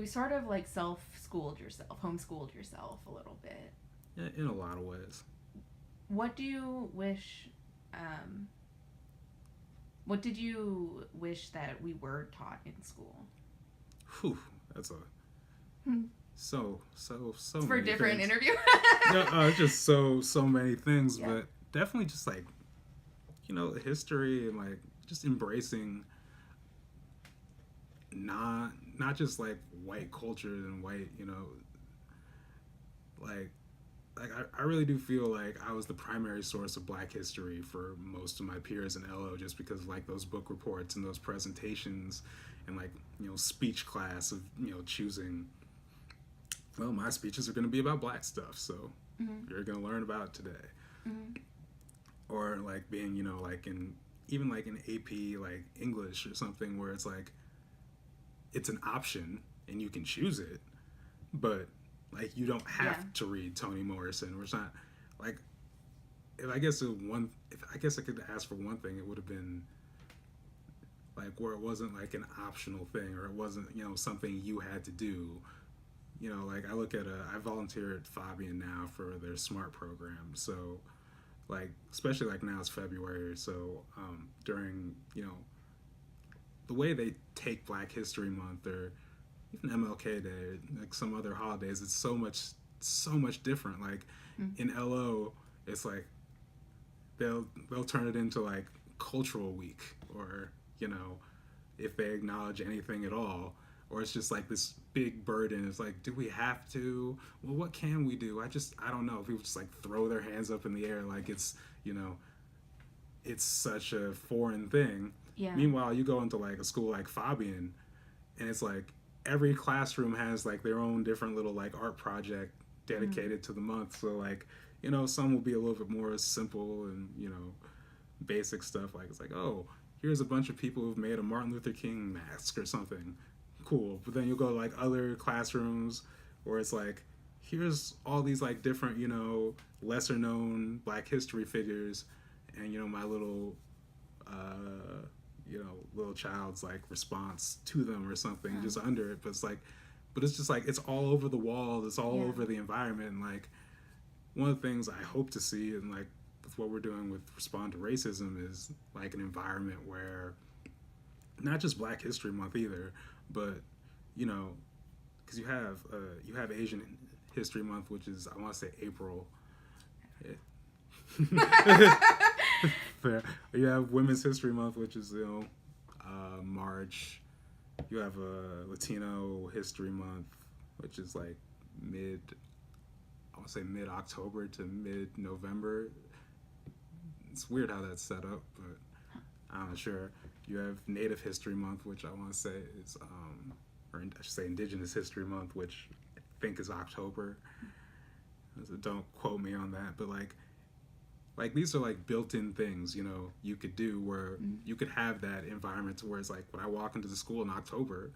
you sort of like self-schooled yourself, homeschooled yourself a little bit. Yeah, in a lot of ways. What do you wish, um, what did you wish that we were taught in school? Whew, that's a Hmm. so It's for a many different things. interview. No, just so many things, Yeah. but definitely just like history and like just embracing not just like white culture and white like I really do feel like I was the primary source of black history for most of my peers in LO just because of like those book reports and those presentations and like speech class of choosing, well, my speeches are going to be about black stuff, so Mm-hmm. you're going to learn about it today. Mm-hmm. Or like being like in even like in AP like English or something where it's like it's an option and you can choose it, but like you don't Yeah. have to read Toni Morrison. Or it's not like if I guess I could ask for one thing, it would have been like where it wasn't like an optional thing or it wasn't something you had to do. Like I look at I volunteer at Fabian now for their SMART program, so like especially like now it's February, so during the way they take Black History Month or even MLK Day, like some other holidays, it's so much different. Like Mm-hmm. in LO, it's like they'll turn it into like cultural week, or if they acknowledge anything at all, or it's just like this big burden. It's like, do we have to? Well, what can we do? I don't know. People just like throw their hands up in the air like you know it's such a foreign thing. Yeah. Meanwhile, you go into like a school like Fabian, and it's like every classroom has like their own different little like art project dedicated to the month. So like some will be a little bit more simple and basic stuff. Like it's like, oh, here's a bunch of people who've made a Martin Luther King mask or something. Cool. But then you'll go to like other classrooms where it's like, here's all these like different lesser known Black history figures, and my little little child's like response to them or something just under it. But it's just like it's all over the wall, it's all Yeah. over the environment. And like one of the things I hope to see, and like with what we're doing with Respond to Racism, is like an environment where not just Black History Month either, but because you have Asian History Month, which is, I want to say, April. Fair. You have Women's History Month, which is March. You have Latino History Month, which is like I want to say mid October to mid November. It's weird how that's set up, but I'm not sure. You have Native History Month, which I want to say is, or I should say Indigenous History Month, which I think is October. So don't quote me on that, but like these are like built-in things you could do where you could have that environment to where it's like when I walk into the school in October,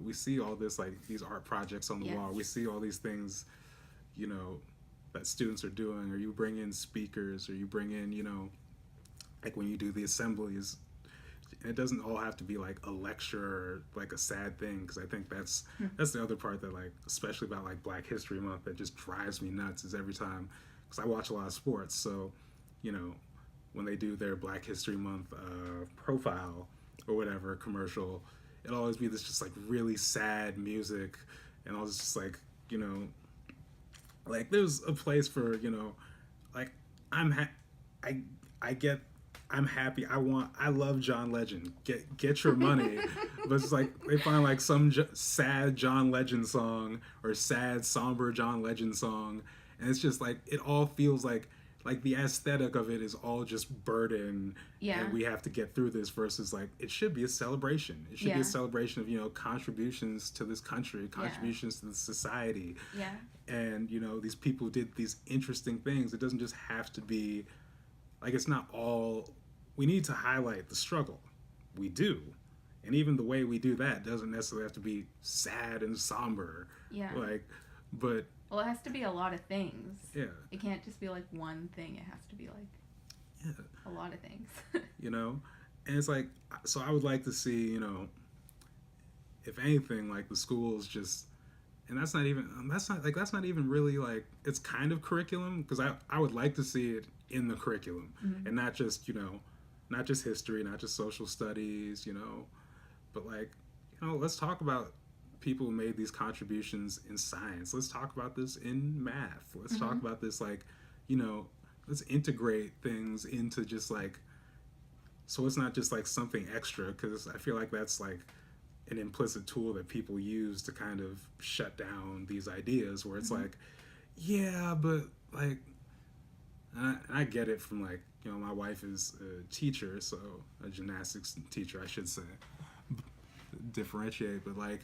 we see all this like these art projects on the wall. We see all these things that students are doing, or you bring in speakers, or you bring in like when you do the assemblies. It doesn't all have to be like a lecture or like a sad thing, because I think that's the other part that, like, especially about like Black History Month, that just drives me nuts, is every time, because I watch a lot of sports, so when they do their Black History Month profile or whatever commercial, it'll always be this just like really sad music, and I was just like like there's a place for like I I get I'm happy. I love John Legend. Get your money. But it's like they find like some sad John Legend song or sad somber John Legend song, and it's just like it all feels like the aesthetic of it is all just burden. Yeah. And we have to get through this, versus like it should be a celebration. It should be a celebration of contributions to this country, contributions to the society. Yeah. And these people did these interesting things. It doesn't just have to be like, it's not all, we need to highlight the struggle. We do. And even the way we do that doesn't necessarily have to be sad and somber. Yeah. Like, but. Well, it has to be a lot of things. Yeah. It can't just be like one thing. It has to be like a lot of things. And it's like, so I would like to see, if anything, like the schools just, and that's not even really like, it's kind of curriculum, because I would like to see it in the curriculum, Mm-hmm. and not just, not just history, not just social studies, but like, let's talk about people who made these contributions in science. Let's talk about this in math. Let's talk Mm-hmm. about this, like, you know let's integrate things into just like, so it's not just like something extra, because I feel like that's like an implicit tool that people use to kind of shut down these ideas, where it's Mm-hmm. like, yeah, but like, I get it from like, my wife is a teacher, so a gymnastics teacher, I should say, differentiate, but like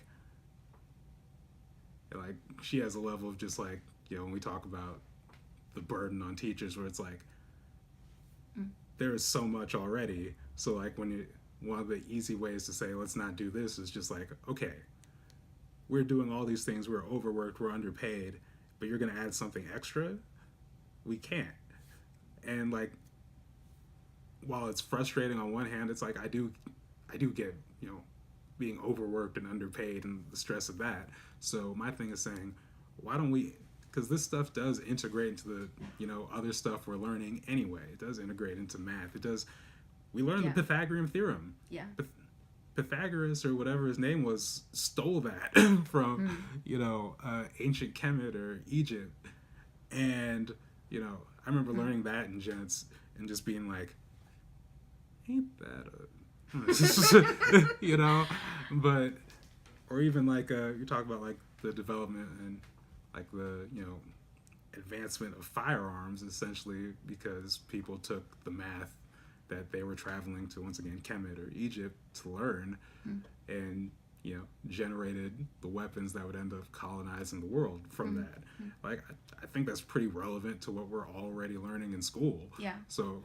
she has a level of just like, when we talk about the burden on teachers, where it's like, Mm. there is so much already, so like, one of the easy ways to say let's not do this is just like, okay, we're doing all these things, we're overworked, we're underpaid, but you're going to add something extra. We can't. And like, while it's frustrating on one hand, it's like, I do get, being overworked and underpaid and the stress of that. So my thing is saying, why don't we, because this stuff does integrate into the, other stuff we're learning anyway. It does integrate into math. It does. We learned Yeah. the Pythagorean theorem. Yeah. Pythagoras, or whatever his name was, stole that from, ancient Kemet or Egypt. And, I remember learning that in gents and just being like, ain't that but, or even like, you talk about like the development and like the, advancement of firearms, essentially because people took the math that they were traveling to, once again, Kemet or Egypt, to learn, and generated the weapons that would end up colonizing the world from that. Like, I think that's pretty relevant to what we're already learning in school. Yeah. So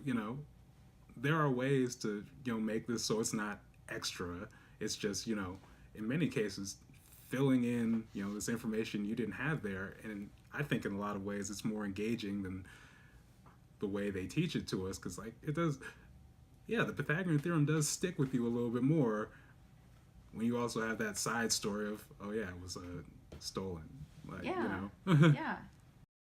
there are ways to make this so it's not extra. It's just in many cases filling in this information you didn't have there, and I think in a lot of ways it's more engaging than the way they teach it to us, because like it does. Yeah, the Pythagorean theorem does stick with you a little bit more when you also have that side story of, oh yeah, it was stolen. Like, Yeah. Yeah.